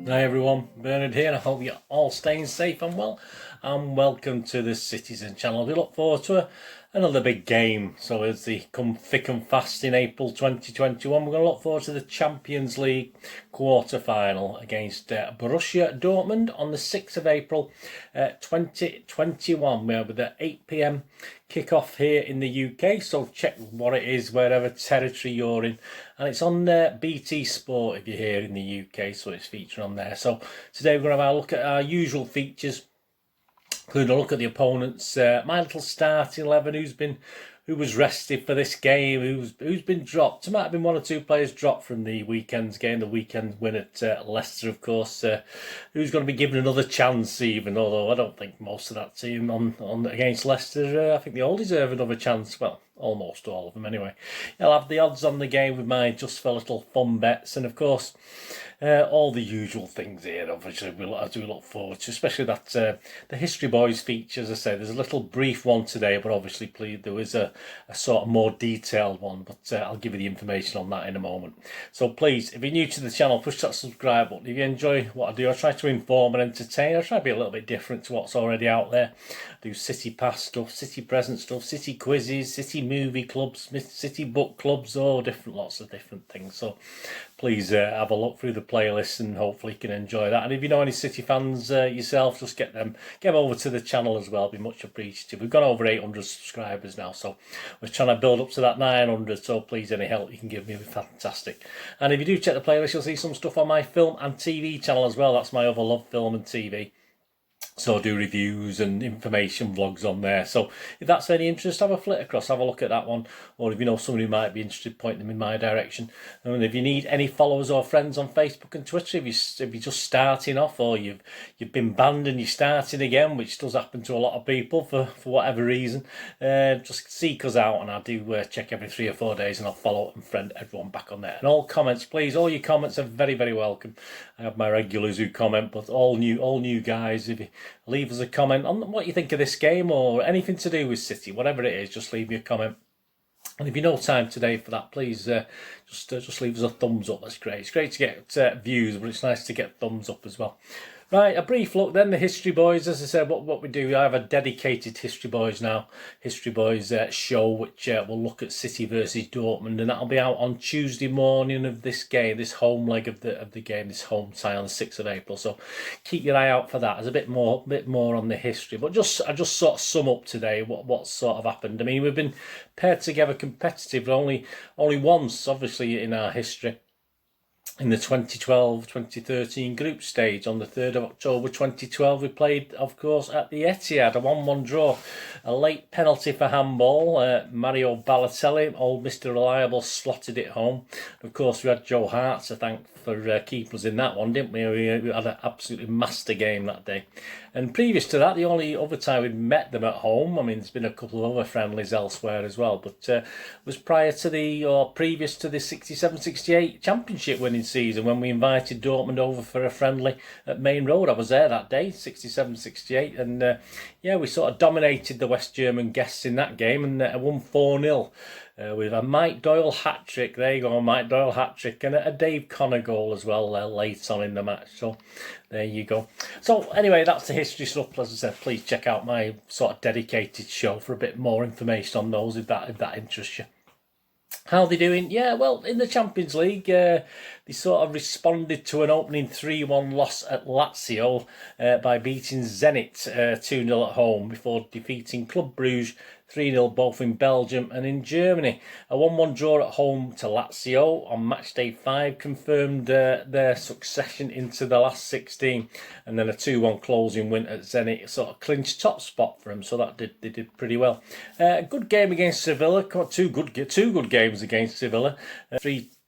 Hi everyone, Bernard here. I hope you're all staying safe and well, and welcome to the Citizen channel. We look forward to another big game. So as they come thick and fast in April 2021, we're going to look forward to the Champions League quarter-final against Borussia Dortmund on the 6th of April 2021. We have the 8 PM kick-off here in the UK, so check what it is wherever territory you're in, and it's on BT Sport if you're here in the UK, so it's featured on there. So today we're going to have a look at our usual features, including a look at the opponents, my little starting 11, who was rested for this game, who's been dropped. There might have been one or two players dropped from the weekend's game, the weekend win at Leicester, of course. Who's going to be given another chance, even although I don't think most of that team on against Leicester, I think they all deserve another chance. Well, almost all of them anyway. I'll have the odds on the game with my just for little fun bets, and of course all the usual things here. Obviously I do look forward to, especially that the History Boys feature. As I say, there's a little brief one today, but obviously please, there is a sort of more detailed one, but I'll give you the information on that in a moment. So please, if you're new to the channel, push that subscribe button. If you enjoy what I do, I try to inform and entertain. I try to be a little bit different to what's already out there. I do City past stuff, City present stuff, City quizzes, City movie clubs, City book clubs, lots of different things. So please have a look through the playlist and hopefully you can enjoy that. And if you know any City fans yourself, just get them over to the channel as well. It'd be much appreciated. We've got over 800 subscribers now, so we're trying to build up to that 900. So please, any help you can give me would be fantastic. And if you do check the playlist, you'll see some stuff on my film and TV channel as well. That's my other love, film and TV. So I do reviews and information vlogs on there. So if that's any interest, have a flit across, have a look at that one. Or if you know somebody who might be interested, point them in my direction. And if you need any followers or friends on Facebook and Twitter, if you're just starting off, or you've been banned and you're starting again, which does happen to a lot of people for whatever reason, just seek us out, and I do check every 3 or 4 days, and I'll follow and friend everyone back on there. And all comments, please, all your comments are very, very welcome. I have my regulars who comment, but all new guys, if you leave us a comment on what you think of this game or anything to do with City, whatever it is, just leave me a comment. And if you know time today for that, please just leave us a thumbs up. That's great. It's great to get views, but it's nice to get thumbs up as well. Right, a brief look then, the History Boys. As I said, what we do, I have a dedicated History Boys now, History Boys show, which will look at City versus Dortmund, and that'll be out on Tuesday morning of this game, this home leg of the game, this home tie on the 6th of April. So keep your eye out for that. There's a bit more on the history, but I just sort of sum up today what sort of happened. I mean, we've been paired together competitive only once, obviously, in our history. In the 2012-2013 group stage on the 3rd of October 2012, we played, of course, at the Etihad, a 1-1 draw. A late penalty for handball. Mario Balotelli, old Mr. Reliable, slotted it home. Of course, we had Joe Hart to thank for keeping us in that one, didn't we? We had an absolutely master game that day. And previous to that, the only other time we'd met them at home, I mean, there's been a couple of other friendlies elsewhere as well, but was previous to the 67-68 championship winning season, when we invited Dortmund over for a friendly at Main Road. I was there that day, 67-68, and yeah, we sort of dominated the West German guests in that game and won 4-0. With a Mike Doyle hat-trick. There you go, Mike Doyle hat-trick, and a Dave Connor goal as well late on in the match. So there you go. So anyway, that's the history stuff. As I said, please check out my sort of dedicated show for a bit more information on those if that interests you. How are they doing? Yeah, well, in the Champions League, they sort of responded to an opening 3-1 loss at Lazio by beating Zenit 2-0 at home before defeating Club Brugge 3-0 both in Belgium and in Germany. A 1-1 draw at home to Lazio on match day 5 confirmed their succession into the last 16, and then a 2-1 closing win at Zenit sort of clinched top spot for them. So they did pretty well. Good game against Sevilla. Two good games against Sevilla.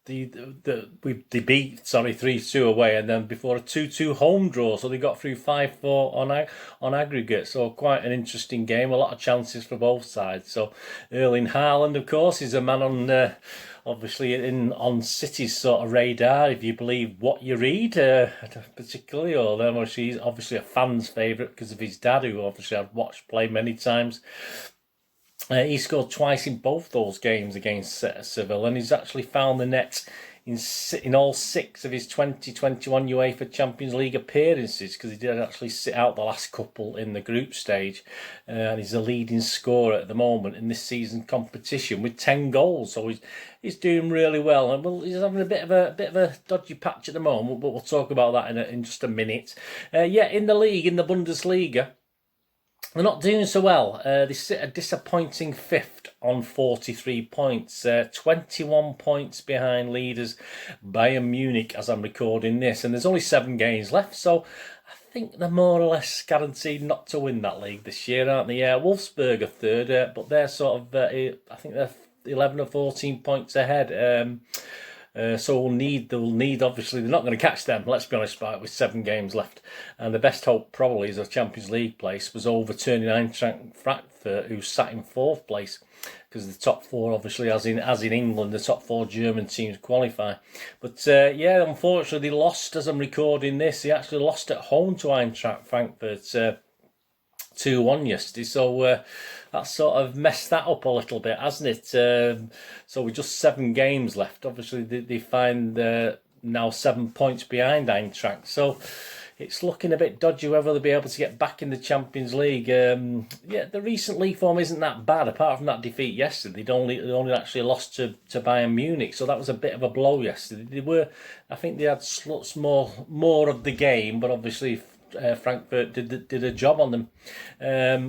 They beat 3-2 away, and then before a 2-2 home draw, so they got through 5-4 on aggregate. So quite an interesting game, a lot of chances for both sides. So Erling Haaland, of course, is a man on obviously on City's sort of radar, if you believe what you read, particularly. Although he's obviously a fan's favourite because of his dad, who obviously I've watched play many times. He scored twice in both those games against Seville, and he's actually found the net in all 6 of his 2021 UEFA Champions League appearances, because he did actually sit out the last couple in the group stage, and he's the leading scorer at the moment in this season competition with 10 goals. So he's doing really well, and well, he's having a bit of a dodgy patch at the moment, but we'll talk about that in just a minute. Yeah, in the league, in the Bundesliga, they're not doing so well. They sit a disappointing 5th on 43 points, 21 points behind leaders Bayern Munich as I'm recording this, and there's only 7 games left, so I think they're more or less guaranteed not to win that league this year, aren't they? Yeah, Wolfsburg are 3rd, but they're sort of, I think they're 11 or 14 points ahead. So they'll need, obviously, they're not going to catch them, let's be honest about it, with 7 games left. And the best hope probably is a Champions League place was overturning Eintracht Frankfurt, who sat in 4th place, because the top 4, obviously, as in England, the top 4 German teams qualify. But yeah, unfortunately, they lost as I'm recording this. They actually lost at home to Eintracht Frankfurt 2-1 yesterday, so that sort of messed that up a little bit, hasn't it? So with just 7 games left, obviously they find now 7 points behind Eintracht, so it's looking a bit dodgy whether they'll be able to get back in the Champions League. Yeah, the recent league form isn't that bad, apart from that defeat yesterday. They only actually lost to Bayern Munich, so that was a bit of a blow yesterday. I think they had slots more of the game, but obviously Frankfurt did a job on them.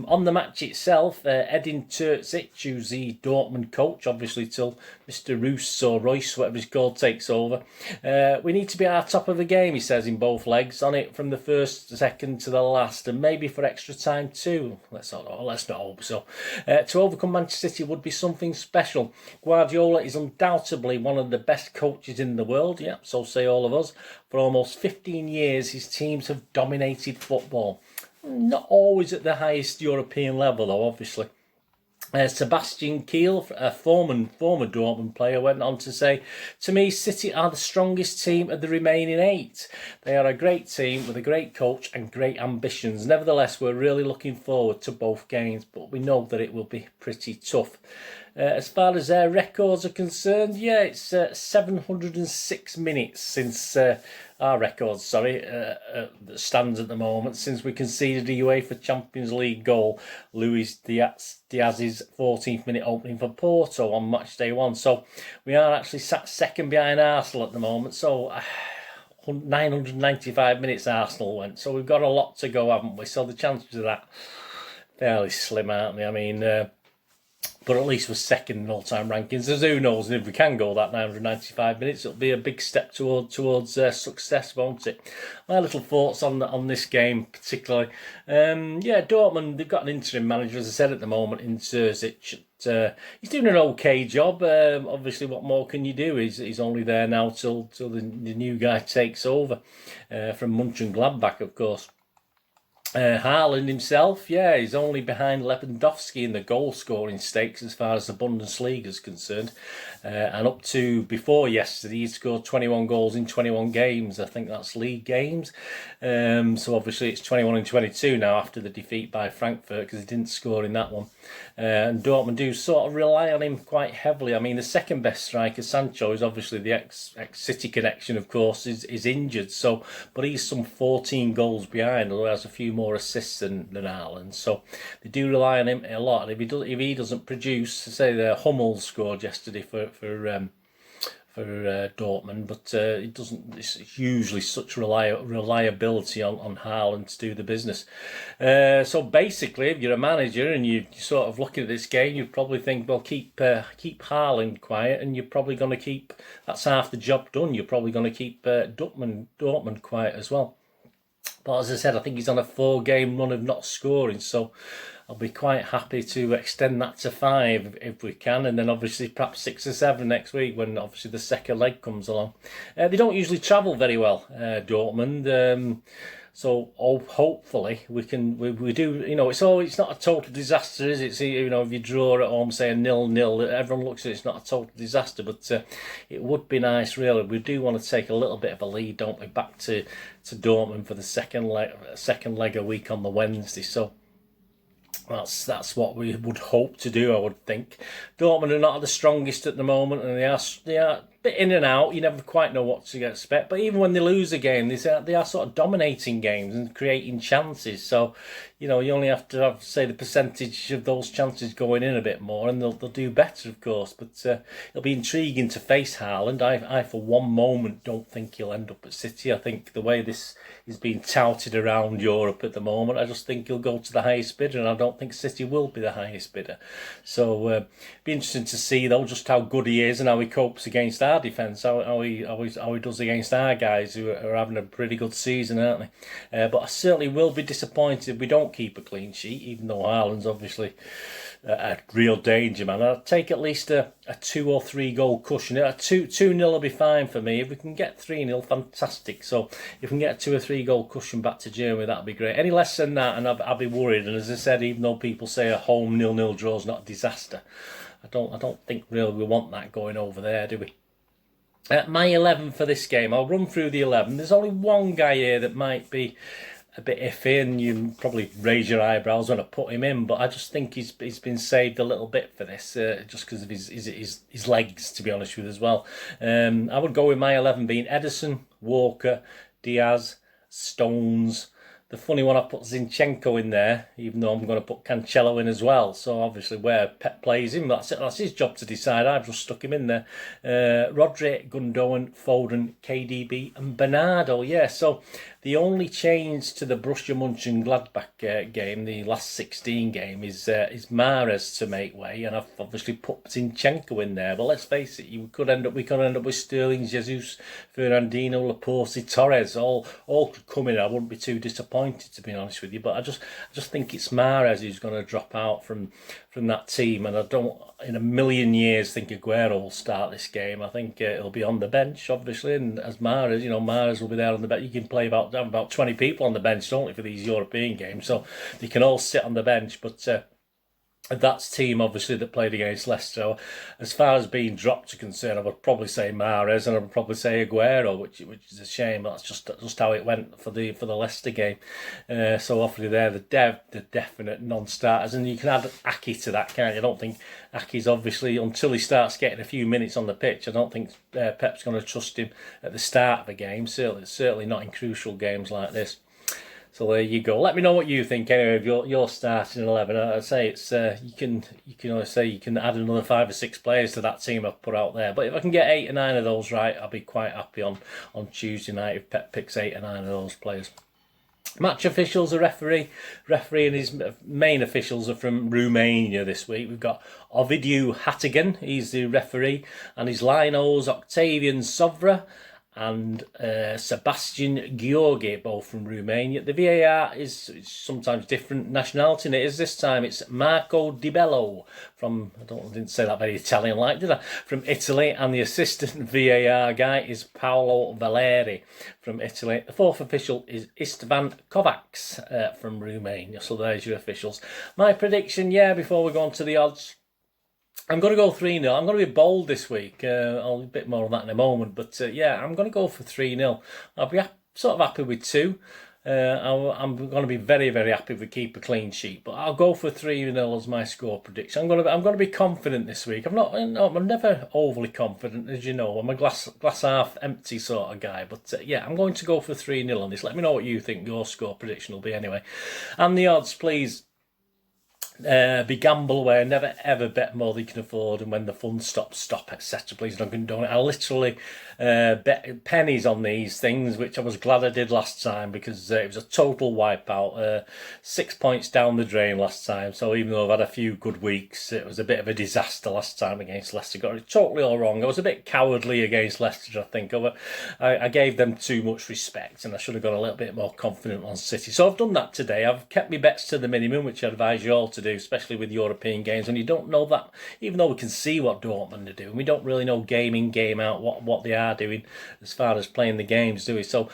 On the match itself, Edin Terzic, who's the Dortmund coach, obviously till Mr. Roos or Royce, whatever he's called, takes over. We need to be at our top of the game, he says, in both legs, on it from the first, second to the last, and maybe for extra time too. Let's not hope so. To overcome Manchester City would be something special. Guardiola is undoubtedly one of the best coaches in the world, yeah, so say all of us. For almost 15 years, his teams have dominated football. Not always at the highest European level, though, obviously. Sebastian Kiel, a former Dortmund player, went on to say, "To me, City are the strongest team of the remaining 8. They are a great team with a great coach and great ambitions. Nevertheless, we're really looking forward to both games, but we know that it will be pretty tough." As far as their records are concerned, yeah, it's 706 minutes since our records, that stands at the moment, since we conceded a UEFA Champions League goal, Luis Diaz's 14th minute opening for Porto on match day 1. So we are actually sat 2nd behind Arsenal at the moment. So 995 minutes Arsenal went. So we've got a lot to go, haven't we? So the chances of that fairly slim, aren't they? I mean, but at least we're 2nd in all-time rankings. As who knows, and if we can go that 995 minutes, it'll be a big step towards success, won't it? My little thoughts on this game particularly. Yeah, Dortmund, they've got an interim manager, as I said, at the moment, in Terzic. He's doing an okay job. Obviously, what more can you do? He's only there now till the new guy takes over from Gladbach, of course. Haaland himself, yeah, he's only behind Lewandowski in the goal-scoring stakes as far as the Bundesliga is concerned. And up to before yesterday, he scored 21 goals in 21 games. I think that's league games. So obviously it's 21 and 22 now after the defeat by Frankfurt, because he didn't score in that one. And Dortmund do sort of rely on him quite heavily. I mean, the second best striker, Sancho, is obviously the ex-City connection, of course, is injured. So, but he's some 14 goals behind, although he has a few more assists than Haaland. So they do rely on him a lot. And if he doesn't produce, say the Hummels scored yesterday for Dortmund, but it doesn't. It's usually such reliability on Haaland to do the business. So basically, if you're a manager and you're sort of looking at this game, you probably think, well, keep Haaland quiet, and you're probably going to keep. That's half the job done. You're probably going to keep Dortmund quiet as well. But as I said, I think he's on a 4-game run of not scoring, so I'll be quite happy to extend that to 5 if we can, and then obviously perhaps 6 or 7 next week when obviously the second leg comes along. They don't usually travel very well, Dortmund. So hopefully we do. You know, it's not a total disaster, is it? So, you know, if you draw at home, say a 0-0, everyone looks at it's not a total disaster, but it would be nice, really. We do want to take a little bit of a lead, don't we, back to Dortmund for the second leg a week on the Wednesday. So that's what we would hope to do, I would think. Dortmund are not the strongest at the moment, and they are bit in and out. You never quite know what to expect. But even when they lose a game, they are sort of dominating games and creating chances. So, you know, you only have to have, say, the percentage of those chances going in a bit more, and they'll do better, of course. But it'll be intriguing to face Haaland. I for one moment don't think he'll end up at City. I think the way this is being touted around Europe at the moment, I just think he'll go to the highest bidder, and I don't think City will be the highest bidder. So be interesting to see though just how good he is and how he copes against our defence, how he does against our guys who are having a pretty good season, aren't they? But I certainly will be disappointed if we don't keep a clean sheet, even though Haaland's obviously a real danger man. I'd take at least a 2 or 3 goal cushion. A 2-0 will be fine for me. If we can get 3-0, fantastic. So if we can get a 2 or 3 goal cushion back to Germany, that'd be great. Any less than that, and I'll be worried. And as I said, even though people say a home 0-0 draw is not a disaster, I don't think really we want that going over there, do we? My 11 for this game, I'll run through the 11. There's only one guy here that might be a bit iffy, and you probably raise your eyebrows when I put him in, but I just think he's been saved a little bit for this, just because of his legs, to be honest with you as well. I would go with my 11 being Ederson, Walker, Diaz, Stones. The funny one, I put Zinchenko in there, even though I'm going to put Cancelo in as well. So obviously where Pep plays him, that's his job to decide. I've just stuck him in there. Rodri, Gundogan, Foden, KDB and Bernardo. Yeah, so the only change to the Borussia Mönchengladbach game, the last 16 game, is Mahrez to make way, and I've obviously put Zinchenko in there. But let's face it, we could end up with Sterling, Jesus, Fernandinho, Laporte, Torres, all could come in. I wouldn't be too disappointed, to be honest with you. But I just think it's Mahrez who's going to drop out from that team, and I don't in a million years think Aguero will start this game. I think he'll be on the bench, obviously, and as Mahrez, Mahrez will be there on the bench. You can have about 20 people on the bench, don't you, for these European games, so they can all sit on the bench. But that's team obviously that played against Leicester. As far as being dropped are concerned, I would probably say Mahrez, and I would probably say Aguero, which is a shame. That's just how it went for the Leicester game. So obviously they're the definite non-starters, and you can add Aki to that, can't you? I don't think Aki's obviously, until he starts getting a few minutes on the pitch, I don't think Pep's going to trust him at the start of a game. Certainly not in crucial games like this. So there you go. Let me know what you think anyway of your starting 11. I'd say it's you can always say you can add another 5 or 6 players to that team I've put out there. But if I can get 8 or 9 of those right, I'll be quite happy on Tuesday night if Pep picks 8 or 9 of those players. Match officials, a referee and his main officials are from Romania this week. We've got Ovidiu Hatigan, he's the referee, and his linos Octavian Sovra and Sebastian Gheorghe, both from Romania. The VAR is sometimes different nationality, and it is this time. It's Marco Di Bello from, I didn't say that very Italian-like, did I? From Italy, and the assistant VAR guy is Paolo Valeri from Italy. The fourth official is Istvan Kovacs from Romania. So there's your officials. My prediction, before we go on to the odds, I'm going to go 3-0. I'm going to be bold this week. I'll a bit more on that in a moment. But I'm going to go for 3-0. I'll be sort of happy with 2. I'm going to be very, very happy if we keep a clean sheet. But I'll go for 3-0 as my score prediction. I'm going to be confident this week. I'm never overly confident, as you know. I'm a glass half empty sort of guy. But I'm going to go for 3-0 on this. Let me know what you think your score prediction will be anyway. And the odds, please. Be gamble away, never ever bet more than you can afford, and when the fun stops, stop, etc. Please don't condone it. I literally bet pennies on these things, which I was glad I did last time, because it was a total wipeout. 6 points down the drain last time, so even though I've had a few good weeks, it was a bit of a disaster last time against Leicester. Got it totally all wrong. I was a bit cowardly against Leicester, I think. I gave them too much respect, and I should have got a little bit more confident on City. So I've done that today. I've kept my bets to the minimum, which I advise you all to do, especially with European games. And you don't know that, even though we can see what Dortmund are doing, we don't really know game in, game out what they are doing as far as playing the games, do we? So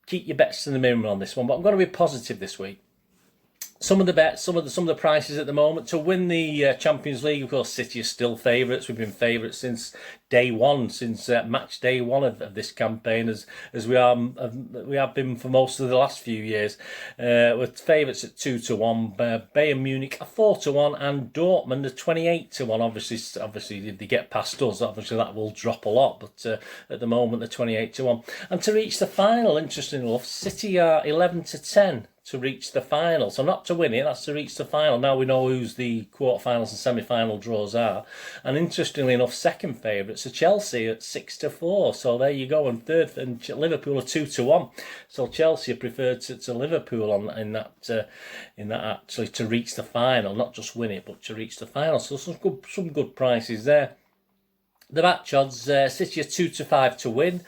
keep your bets to the minimum on this one. But I'm going to be positive this week. Some of the bets, some of the prices at the moment to win the Champions League. Of course, City are still favourites. We've been favourites since day one, since match day one of this campaign, as we have been for most of the last few years. We're favourites at 2-1. Bayern Munich are 4-1, and Dortmund are 28-1. Obviously, if they get past us, obviously that will drop a lot. But at the moment, they're 28-1. And to reach the final, interestingly enough, City are 11-10. To reach the final, so not to win it, that's to reach the final. Now we know who's the quarterfinals and semi-final draws are, and interestingly enough, second favourites are Chelsea at 6-4. So there you go, and third, and Liverpool are 2-1. So Chelsea are preferred to Liverpool in that actually to reach the final, not just win it, but to reach the final. So some good prices there. The match odds: City are 2-5 to win.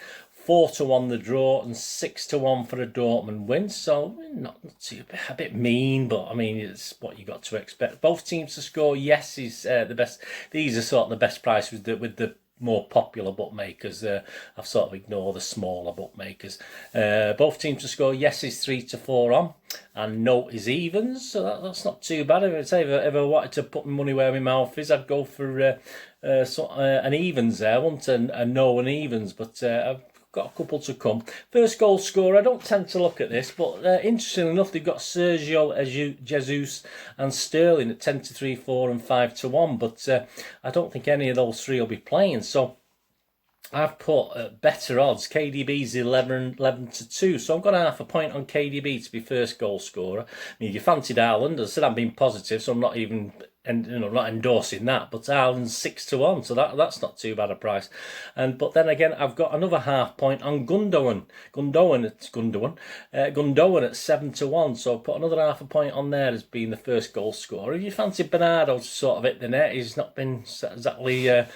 4-1 the draw, and 6-1 for a Dortmund win. So not too, a bit mean, but I mean it's what you got to expect. Both teams to score. Yes, is the best. These are sort of the best price with the more popular bookmakers. I've sort of ignored the smaller bookmakers. Both teams to score. Yes is 3-4 on, and no is evens. So that's not too bad. If I wanted to put my money where my mouth is, I'd go for an evens there. I want a no and evens, but I've got a couple to come. First goal scorer, I don't tend to look at this, but interestingly enough, they've got Sergio Jesus and Sterling at 10-3, 4 and 5-1, but I don't think any of those three will be playing. So I've put better odds. KDB's 11-2, so I've got half a point on KDB to be first goal scorer. I mean, if you fancied Haaland, as I said, I'm being positive, so I'm not even not endorsing that, but Haaland's 6-1, so that's not too bad a price. But then again, I've got another half point on Gundogan at 7-1, so I've put another half a point on there as being the first goal scorer. If you fancy Bernardo to sort of hit the net, he's not been exactly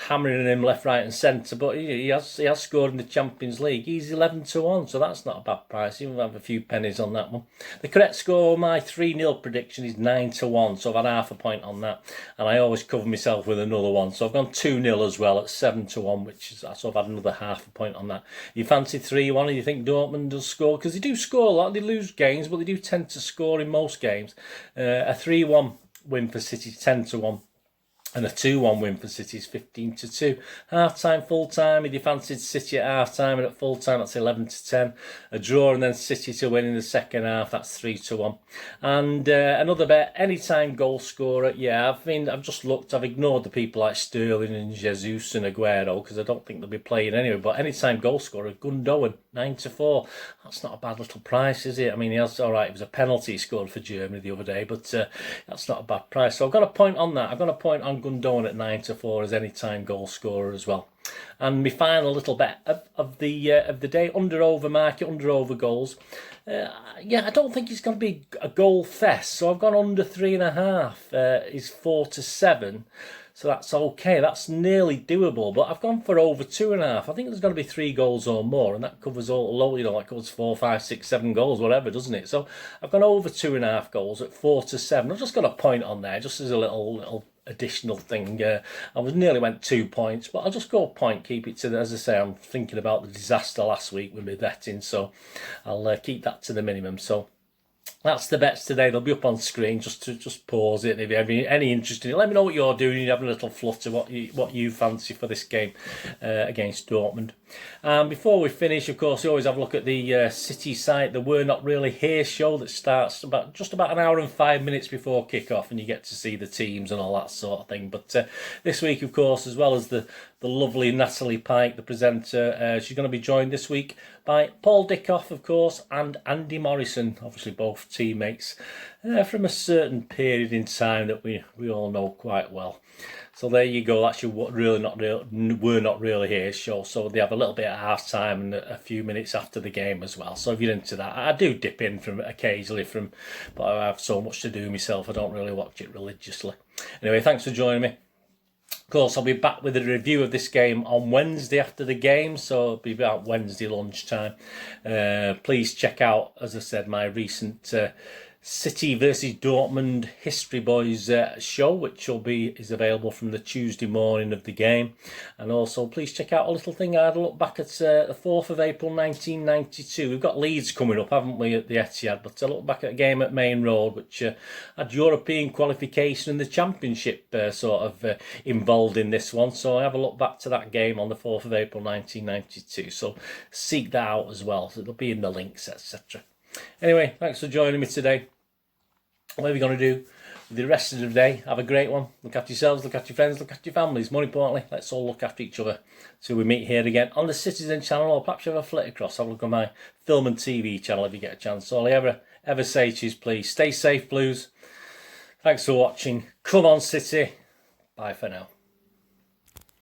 hammering him left, right and centre, but he has scored in the Champions League. He's 11-1, so that's not a bad price. You have a few pennies on that one. The correct score, my 3-0 prediction, is 9-1, so I've had half a point on that, and I always cover myself with another one, so I've gone 2-0 as well at 7-1, which is, so I've had another half a point on that. You fancy 3-1, and you think Dortmund does score, because they do score a lot. They lose games, but they do tend to score in most games. A 3-1 win for City, 10-1. And a 2-1 win for City is 15-2. Half-time, full-time. If you fancied City at half-time and at full-time, that's 11-10. A draw and then City to win in the second half, that's 3-1. And another bet, anytime goal scorer. Yeah, I've just looked. I've ignored the people like Sterling and Jesus and Aguero because I don't think they'll be playing anyway. But anytime goal scorer, Gundogan, 9-4. That's not a bad little price, is it? I mean, he was a penalty he scored for Germany the other day, but that's not a bad price. So I've got a point on that. I've got a point on Gundogan at 9-4 as any time goal scorer as well. And my final little bet of the day, under-over market, under-over goals. I don't think it's going to be a goal fest, so I've gone under 3.5. Is 4-7. So that's okay. That's nearly doable. But I've gone for over 2.5. I think there's going to be 3 goals or more, and that covers all low. That covers 4, 5, 6, 7 goals, whatever, doesn't it? So I've gone over 2.5 goals at 4-7. I've just got a point on there, just as a little additional thing. I nearly went 2 points, but I'll just go a point, keep it to the, as I say, I'm thinking about the disaster last week with my betting, so I'll keep that to the minimum. So that's the bets today. They'll be up on screen. Just pause it. If you have any interest in it, let me know what you're doing. You have a little flutter what you fancy for this game against Dortmund. Before we finish, of course, we always have a look at the City site. The We're Not Really Here show that starts just about an hour and 5 minutes before kick-off, and you get to see the teams and all that sort of thing. But this week, of course, as well as the lovely Natalie Pike, the presenter, she's going to be joined this week by Paul Dickoff, of course, and Andy Morrison, obviously both teammates from a certain period in time that we all know quite well. So there you go. That's your We're Not Really Here show. So they have a little bit at half time and a few minutes after the game as well. So if you're into that, I do dip in occasionally, but I have so much to do myself. I don't really watch it religiously. Anyway, thanks for joining me. Of course, I'll be back with a review of this game on Wednesday after the game, so it'll be about Wednesday lunchtime. Please check out, as I said, my recent City versus Dortmund History Boys show, which is available from the Tuesday morning of the game. And also, please check out a little thing. I had a look back at the 4th of April 1992. We've got Leeds coming up, haven't we, at the Etihad? But I look back at a game at Main Road, which had European qualification and the Championship involved in this one. So I have a look back to that game on the 4th of April 1992. So seek that out as well. So it'll be in the links, etc. Anyway, thanks for joining me today. What are we going to do with the rest of the day? Have a great one. Look after yourselves, look after your friends, look after your families. More importantly, let's all look after each other till we meet here again on the Citizen channel, or perhaps you have a flick across. Have a look at my film and TV channel if you get a chance. All I ever say to you is please stay safe, Blues. Thanks for watching. Come on, City. Bye for now.